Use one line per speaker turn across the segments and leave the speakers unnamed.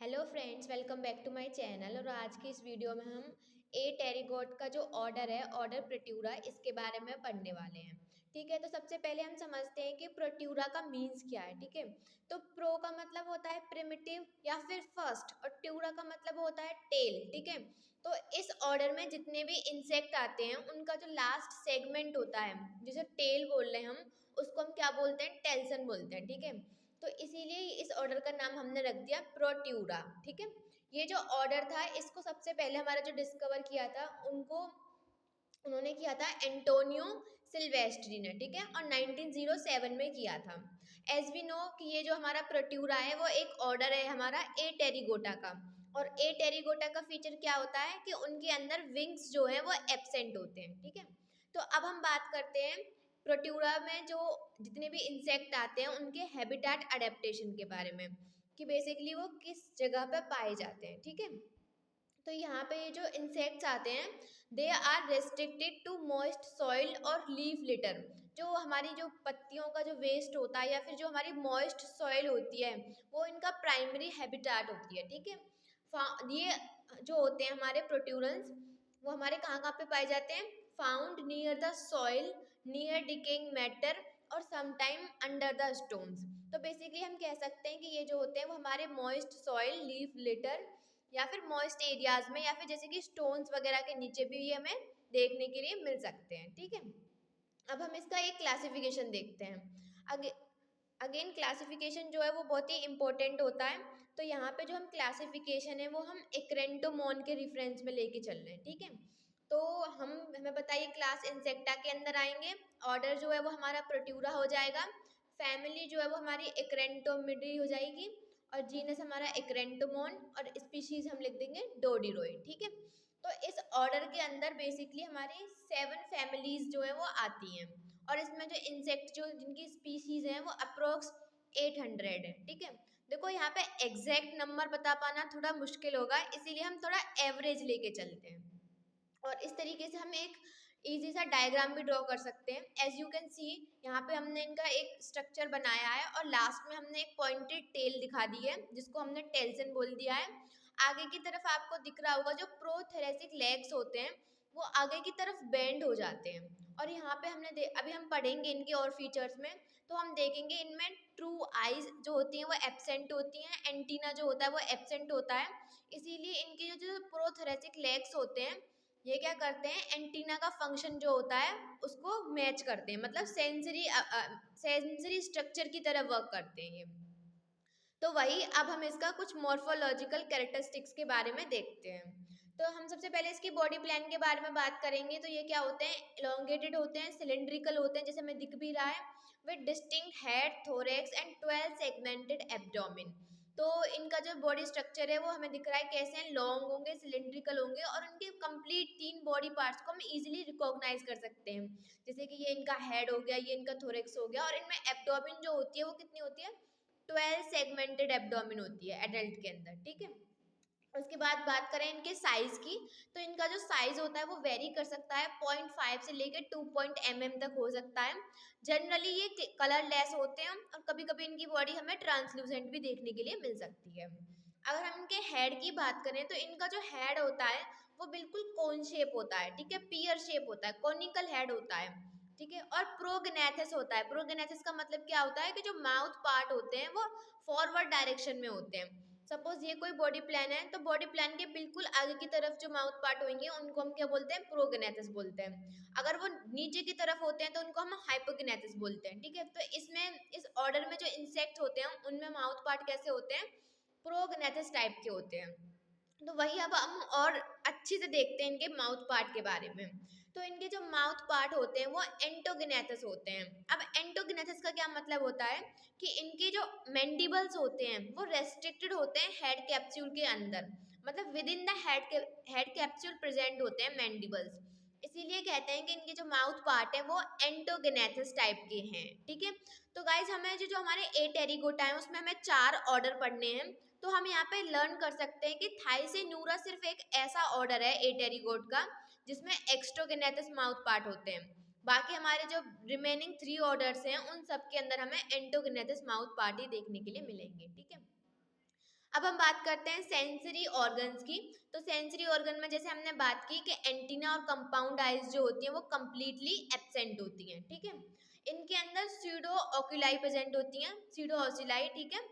Hello friends, welcome back to my channel. और आज की इस वीडियो में हम ए टेरिगोट का जो ऑर्डर है, ऑर्डर प्रोट्यूरा, इसके बारे में पढ़ने वाले हैं। ठीक है, तो सबसे पहले हम समझते हैं कि प्रोट्यूरा का मीन्स क्या है। ठीक है, तो प्रो का मतलब होता है प्रिमिटिव या फिर फर्स्ट, और ट्यूरा का मतलब होता है टेल। ठीक है, तो इस ऑर्डर में जितने भी इंसेक्ट आते हैं उनका जो लास्ट सेगमेंट होता है, जिसे टेल बोल रहे हैं हम, उसको हम क्या बोलते हैं? टेल्सन बोलते हैं। ठीक है, तो इसीलिए इस ऑर्डर का नाम हमने रख दिया प्रोट्यूरा। ठीक है, ये जो ऑर्डर था इसको सबसे पहले हमारा जो डिस्कवर किया था उन्होंने किया था एंटोनियो सिल्वेस्ट्री ने। ठीक है, और 1907 में किया था। एज वी नो कि ये जो हमारा प्रोट्यूरा है वो एक ऑर्डर है हमारा ए टेरिगोटा का। और ए टेरिगोटा का फीचर क्या होता है कि उनके अंदर विंग्स जो है वो एब्सेंट होते हैं। ठीक है, तो अब हम बात करते हैं प्रोट्यूरा में जो जितने भी इंसेक्ट आते हैं उनके हैबिटेट अडेप्टेशन के बारे में, कि बेसिकली वो किस जगह पे पाए जाते हैं। ठीक है, तो यहाँ पे ये जो इंसेक्ट्स आते हैं, they are restricted to moist soil और लीफ लिटर। जो हमारी जो पत्तियों का जो वेस्ट होता है या फिर जो हमारी मॉइस्ट सॉइल होती है, वो इनका प्राइमरी हैबिटेट होती है। ठीक है, ये जो होते हैं हमारे प्रोट्यूरेंस, वो हमारे कहाँ कहाँ पे पाए जाते हैं? Found near the soil, near decaying matter, और समटाइम अंडर द स्टोन्स। तो बेसिकली हम कह सकते हैं कि ये जो होते हैं वो हमारे मॉइस्ट सॉइल, लीफ लिटर, या फिर मॉइस्ट एरियाज में, या फिर जैसे कि स्टोन्स वगैरह के नीचे भी ये हमें देखने के लिए मिल सकते हैं। ठीक है, अब हम इसका एक क्लासिफिकेशन देखते हैं। अगेन क्लासिफिकेशन जो है वो बहुत ही इंपॉर्टेंट होता है। तो यहाँ पे जो हम क्लासिफिकेशन है वो हम एक्रेंटोमोन के रेफरेंस में लेके चल रहे हैं। ठीक है, तो हमें बताइए, क्लास इंसेक्टा के अंदर आएंगे, ऑर्डर जो है वो हमारा प्रोट्यूरा हो जाएगा, फैमिली जो है वो हमारी एक्रेंटोमिडी हो जाएगी, और जीनस हमारा एक्रेंटोमोन, और स्पीशीज हम लिख देंगे डोडिरोइड। ठीक है, तो इस ऑर्डर के अंदर बेसिकली हमारी 7 फैमिलीज जो है वो आती हैं, और इसमें जो इंसेक्ट जो जिनकी स्पीशीज हैं वो अप्रोक्स 800 है। ठीक है, देखो यहाँ पे एग्जैक्ट नंबर बता पाना थोड़ा मुश्किल होगा, इसीलिए हम थोड़ा एवरेज लेके चलते हैं। और इस तरीके से हम एक इजी सा डायग्राम भी ड्रॉ कर सकते हैं। एज यू कैन सी, यहाँ पे हमने इनका एक स्ट्रक्चर बनाया है, और लास्ट में हमने एक पॉइंटेड टेल दिखा दी है जिसको हमने टेल्सन बोल दिया है। आगे की तरफ आपको दिख रहा होगा जो प्रोथेरेसिक लेग्स होते हैं वो आगे की तरफ बेंड हो जाते हैं। और यहाँ पे अभी हम पढ़ेंगे इनके और फीचर्स में, तो हम देखेंगे इनमें ट्रू आईज जो होती हैं वो एब्सेंट होती हैं, एंटीना जो होता है वो एब्सेंट होता है। इसीलिए इनके जो प्रोथेरेसिक लेग्स होते हैं, ये क्या करते हैं? एंटीना का फंक्शन जो होता है उसको मैच करते हैं, मतलब सेंसरी स्ट्रक्चर की तरह वर्क करते हैं ये। तो वही अब हम इसका कुछ मॉर्फोलॉजिकल कैरेक्टरिस्टिक्स के बारे में देखते हैं। तो हम सबसे पहले इसकी बॉडी प्लान के बारे में बात करेंगे। तो ये क्या होते हैं? एलोंगेटेड होते हैं, सिलेंड्रिकल होते हैं, जैसे हमें दिख भी रहा है, with distinct head, thorax and 12 segmented abdomen. तो इनका जो बॉडी स्ट्रक्चर है वो हमें दिख रहा है कैसे हैं? लॉन्ग होंगे, सिलेंड्रिकल होंगे, और उनके कंप्लीट 3 बॉडी पार्ट्स को हम इजीली रिकॉग्नाइज कर सकते हैं। जैसे कि ये इनका हेड हो गया, ये इनका थोरेक्स हो गया, और इनमें एब्डोमेन जो होती है वो कितनी होती है? 12 सेगमेंटेड एब्डोमेन होती है एडल्ट के अंदर। ठीक है, उसके बाद बात करें इनके साइज की, तो इनका जो साइज होता है वो वेरी कर सकता है, 0.5 से लेकर 2 mm तक हो सकता है। जनरली ये कलरलेस होते हैं, और कभी कभी इनकी बॉडी हमें ट्रांसलूसेंट भी देखने के लिए मिल सकती है। अगर हम इनके हेड की बात करें तो इनका जो हेड होता है वो बिल्कुल कोन शेप होता है। ठीक है, पियर शेप होता है, कोनिकल हेड होता है। ठीक है, और प्रोगनेथिस होता है। प्रोगनेथिस का मतलब क्या होता है कि जो माउथ पार्ट होते हैं वो फॉरवर्ड डायरेक्शन में होते हैं। सपोज ये कोई बॉडी प्लान है, तो बॉडी प्लान के बिल्कुल आगे की तरफ जो माउथ पार्ट होंगे उनको हम क्या बोलते हैं? प्रोगनेथिस बोलते हैं। अगर वो नीचे की तरफ होते हैं तो उनको हम हाइपोगनेथिस बोलते हैं। ठीक है, तो इसमें इस ऑर्डर में जो इंसेक्ट होते हैं उनमें माउथ पार्ट कैसे होते हैं? प्रोगनेथिस टाइप के होते हैं। तो वही अब हम और अच्छे से देखते हैं इनके माउथ पार्ट के बारे में। तो इनके जो माउथ पार्ट होते हैं वो एंटोगनेथस होते हैं। अब एंटोगनेथस का क्या मतलब होता है कि इनके जो मैंडिबल्स होते हैं वो रेस्ट्रिक्टेड होते हैं हेड कैप्सूल के अंदर, मतलब with in the head capsule present होते हैं मैंडिबल्स। इसीलिए कहते हैं कि इनके जो माउथ पार्ट है वो एंटोगनेथस टाइप के हैं। ठीक है, तो गाइज हमें जो जो हमारे ए टेरिगोटा है उसमें हमें 4 ऑर्डर पढ़ने हैं। तो हम यहाँ पे लर्न कर सकते हैं कि थाइसेनूरा सिर्फ एक ऐसा ऑर्डर है ए टेरिगोट का जिसमें एक्स्ट्रोगेनेथस माउथ पार्ट होते हैं। बाकी हमारे जो रिमेनिंग 3 ऑर्डर्स हैं उन सब के अंदर हमें एंटोगेनेथस माउथ पार्ट ही देखने के लिए मिलेंगे। ठीक है, अब हम बात करते हैं सेंसरी ऑर्गन्स की। तो सेंसरी ऑर्गन में जैसे हमने बात की कि एंटीना और कंपाउंड आइज जो होती हैं वो कंप्लीटली एब्सेंट होती हैं, ठीक है। इनके अंदर सीडो ऑक्यूलाई प्रेजेंट होती हैं, सीडो ऑसिलाई, ठीक है।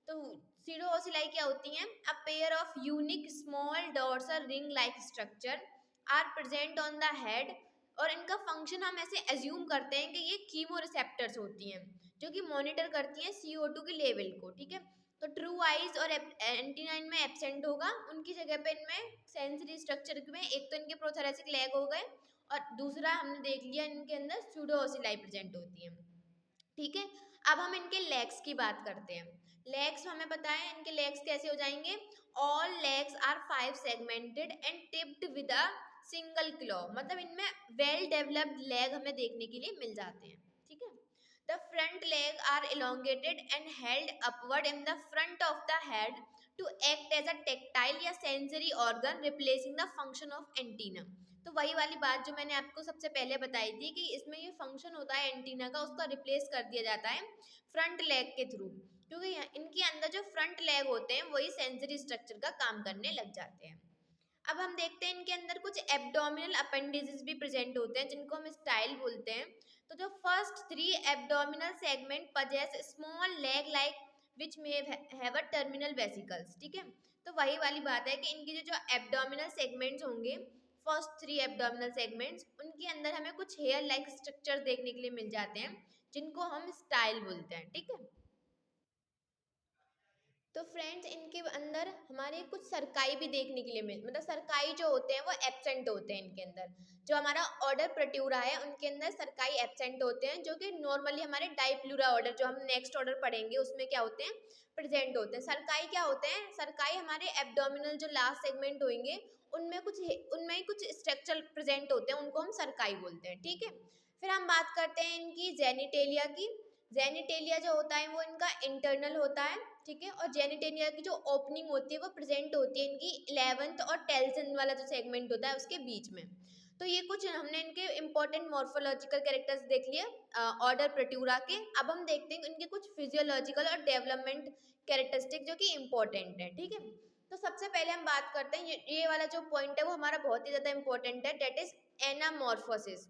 तो सीडो ऑसिलाई क्या होती हैं? A pair of unique small dots ring like structure are present on the head. और इनका फंक्शन हम ऐसे एज्यूम करते हैं कि ये कीमो रिसेप्टर्स होती हैं जो कि मॉनिटर करती हैं CO2 के लेवल को, ठीक है। तो ट्रू आइज और एंटीना इनमें एब्सेंट होगा, उनकी जगह पे इनमें सेंसरी स्ट्रक्चर में एक तो इनके प्रोथोरेसिक लेग हो गए और दूसरा हमने देख लिया इनके अंदर सूडो ओसिलाई प्रेजेंट होती है, ठीक है। अब हम इनके लेग्स की बात करते हैं। लेग्स हमें पता है इनके लेग्स कैसे हो जाएंगे? All legs are 5 segmented and tipped with a single claw, मतलब इनमें वेल डेवलप्ड लेग हमें देखने के लिए मिल जाते हैं, ठीक है। The front leg are elongated and held upward in the front of the head to act as a tactile या sensory organ replacing the function of antenna। तो वही वाली बात जो मैंने आपको सबसे पहले बताई थी कि इसमें ये फंक्शन होता है एंटीना का, उसका रिप्लेस कर दिया जाता है फ्रंट लेग के थ्रू, क्योंकि इनके अंदर जो फ्रंट लेग होते हैं वही सेंसरी स्ट्रक्चर का काम करने लग जाते हैं। अब हम देखते हैं इनके अंदर कुछ एब्डोमिनल अपेंडिजेस भी प्रेजेंट होते हैं जिनको हम स्टाइल बोलते हैं। तो जो first 3 abdominal segment possess small leg like which may have a terminal vesicles, ठीक है। तो वही वाली बात है कि इनकी जो एब्डोमिनल सेगमेंट्स होंगे, फर्स्ट 3 एब्डोमिनल सेगमेंट्स, उनके अंदर हमें कुछ हेयर लाइक स्ट्रक्चर देखने के लिए मिल जाते हैं जिनको हम स्टाइल बोलते हैं, ठीक है। तो फ्रेंड्स इनके अंदर हमारे कुछ सरकाई भी देखने के लिए मतलब सरकाई जो होते हैं वो एब्सेंट होते हैं इनके अंदर। जो हमारा ऑर्डर प्रोट्यूरा है उनके अंदर सरकाई एब्सेंट होते हैं, जो कि नॉर्मली हमारे डाइप्लूरा ऑर्डर जो हम नेक्स्ट ऑर्डर पढ़ेंगे उसमें क्या होते हैं? प्रेजेंट होते हैं। सरकाई क्या होते हैं? सरकाई हमारे एब्डोमिनल जो लास्ट सेगमेंट होंगे उनमें ही कुछ स्ट्रक्चर प्रेजेंट होते हैं, उनको हम सरकाई बोलते हैं, ठीक है। फिर हम बात करते हैं इनकी जेनिटेलिया की। जेनिटेलिया जो होता है वो इनका इंटरनल होता है, ठीक है। और जेनिटेलिया की जो ओपनिंग होती है वो प्रेजेंट होती है इनकी 11th और 12th वाला जो सेगमेंट होता है उसके बीच में। तो ये कुछ हमने इनके इंपॉर्टेंट मॉर्फोलॉजिकल कैरेक्टर्स देख लिए ऑर्डर प्रोट्यूरा के। अब हम देखते हैं इनके कुछ फिजियोलॉजिकल और डेवलपमेंट कैरेक्टरिस्टिक जो कि इंपॉर्टेंट है, ठीक है। तो सबसे पहले हम बात करते हैं ये वाला जो पॉइंट है वो हमारा बहुत ही ज्यादा इंपॉर्टेंट है, डेट इज एनामॉर्फोसिस।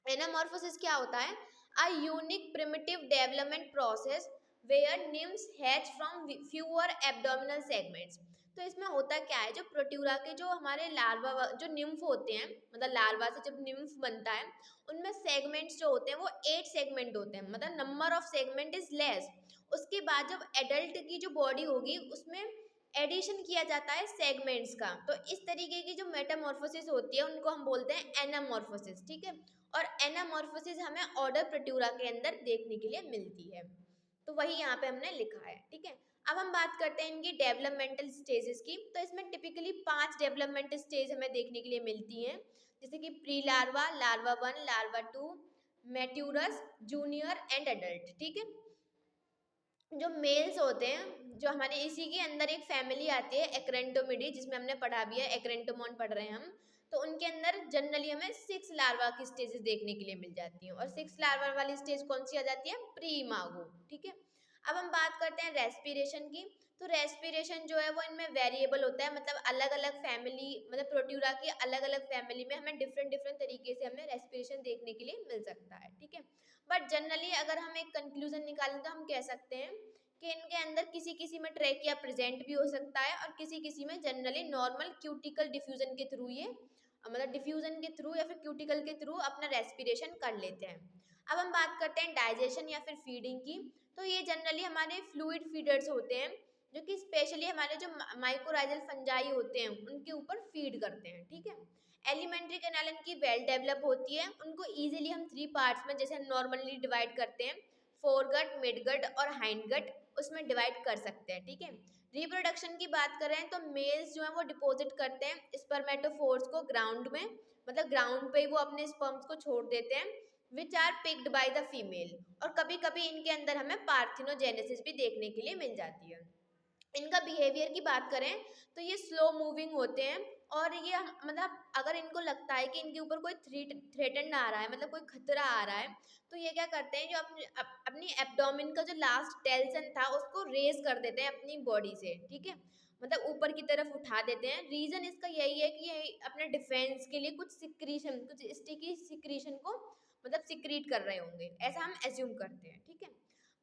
एनामॉर्फोसिस क्या होता है? A unique primitive development process where nymphs hatch from fewer abdominal segments। तो इसमें होता क्या है? जो प्रोट्यूरा के जो हमारे लार्वा जो निम्फ होते हैं, मतलब लार्वा से जब निम्फ बनता है उनमें सेगमेंट्स जो होते हैं वो 8 सेगमेंट होते हैं, मतलब number of segment is less. उसके बाद जब एडल्ट की जो बॉडी होगी उसमें एडिशन किया जाता है सेगमेंट्स का। तो इस तरीके की जो मेटामॉर्फोसिस होती है उनको हम बोलते हैं एनामॉर्फोसिस, ठीक है। और एनामॉर्फोसिस हमें ऑर्डर प्रोट्यूरा के अंदर देखने के लिए मिलती है, तो वही यहाँ पे हमने लिखा है, ठीक है। अब हम बात करते हैं इनकी डेवलपमेंटल स्टेजेस की। तो इसमें टिपिकली 5 डेवलपमेंटल स्टेज हमें देखने के लिए मिलती हैं, जैसे कि प्री लार्वा, लार्वा 1, लार्वा 2, मैट्यूरस, जूनियर एंड एडल्ट, ठीक है। जो मेल्स होते हैं, जो हमारे इसी के अंदर एक फैमिली आती है एक्रेंटोमिडी, जिसमें हमने पढ़ा भी है, एक्रेंटोमोन पढ़ रहे हैं हम। तो उनके अंदर जनरली हमें 6 लार्वा की स्टेजेस देखने के लिए मिल जाती हैं, और 6 लार्वा वाली स्टेज कौन सी आ जाती है? प्री इमागो, ठीक है। अब हम बात करते हैं रेस्पिरेशन की। तो रेस्पिरेशन जो है वो इनमें वेरिएबल होता है, मतलब अलग अलग फैमिली, मतलब प्रोट्यूरा की अलग अलग फैमिली में हमें डिफरेंट डिफरेंट तरीके से हमें रेस्पिरेशन देखने के लिए मिल सकता है, ठीक है। बट जनरली अगर हम एक कंक्लूजन निकालें तो हम कह सकते हैं कि इनके अंदर किसी किसी में ट्रेकिया प्रेजेंट भी हो सकता है और किसी किसी में जनरली नॉर्मल क्यूटिकल डिफ्यूजन के थ्रू ये मतलब डिफ्यूजन के थ्रू या फिर क्यूटिकल के थ्रू अपना रेस्पिरेशन कर लेते हैं। अब हम बात करते हैं डाइजेशन या फिर फीडिंग की। तो ये जनरली हमारे फ्लूइड फीडर्स होते हैं, जो कि स्पेशली हमारे जो माइकोराइजल फंजाई होते हैं उनके ऊपर फीड करते हैं, ठीक है। एलिमेंट्री कैनाल इनकी वेल डेवलप होती है, उनको इजीली हम 3 पार्ट्स में जैसे नॉर्मली डिवाइड करते हैं, फोरगट, मिडगट और हाइंडगट, उसमें डिवाइड कर सकते हैं, ठीक है। रिप्रोडक्शन की बात करें तो मेल्स जो है वो डिपॉजिट करते हैं स्पर्मेटोफोर्स को ग्राउंड में, मतलब ग्राउंड पे ही वो अपने स्पर्म्स को छोड़ देते हैं, which are picked by the female. और कभी कभी इनके अंदर हमें पार्थिनोजेनेसिस भी देखने के लिए मिल जाती है। इनका बिहेवियर की बात करें तो ये स्लो मूविंग होते हैं, और ये मतलब अगर इनको लगता है कि इनके ऊपर कोई थ्रेटन आ रहा है, मतलब कोई खतरा आ रहा है, तो ये क्या करते हैं, जो अपनी एब्डोमेन का जो लास्ट टेल्सन था उसको रेज कर देते हैं अपनी बॉडी से, ठीक है, मतलब ऊपर की तरफ उठा देते हैं। रीजन इसका यही है कि ये अपने डिफेंस के लिए कुछ सिक्रीशन, कुछ स्टिकी सिक्रीशन को मतलब सिक्रीट कर रहे होंगे, ऐसा हम एज्यूम करते हैं, ठीक है।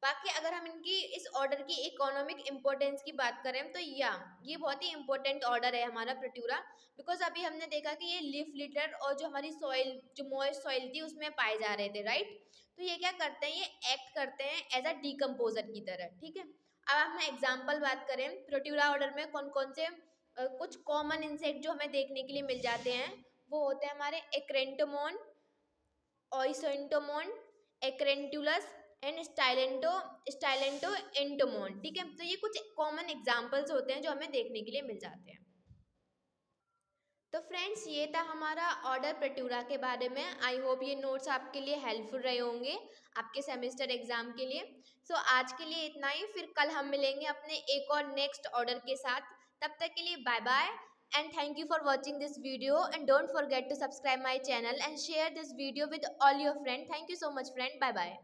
बाकी अगर हम इनकी इस ऑर्डर की इकोनॉमिक इम्पोर्टेंस की बात करें तो ये बहुत ही इंपॉर्टेंट ऑर्डर है हमारा प्रोट्यूरा, बिकॉज अभी हमने देखा कि ये लीफ लिटर और जो हमारी सॉइल, जो मॉइस्ट सॉइल थी उसमें पाए जा रहे थे, राइट। तो ये क्या करते हैं, ये एक्ट करते हैं एज अ डीकम्पोजर की तरह, ठीक है। अब हम एग्जाम्पल बात करें प्रोट्यूरा ऑर्डर में कौन कौन से कुछ कॉमन इंसेक्ट जो हमें देखने के लिए मिल जाते हैं, वो होते हैं हमारे एक्रेंटोमोन, ओइसोइंटोमोन, एक्रेंटुलस एंड स्टाइलेंटो एंटोमोन, ठीक है। तो ये कुछ कॉमन एग्जाम्पल्स होते हैं जो हमें देखने के लिए मिल जाते हैं। तो फ्रेंड्स ये था हमारा ऑर्डर प्रोट्यूरा के बारे में। आई होप ये नोट्स आपके लिए हेल्पफुल रहे होंगे आपके सेमेस्टर एग्जाम के लिए। सो आज के लिए इतना ही, फिर कल हम मिलेंगे अपने एक और नेक्स्ट ऑर्डर के साथ। तब तक के लिए bye bye and thank you for watching this video and don't forget to subscribe my channel and share this video with all your friend. Thank you so much friend, bye bye.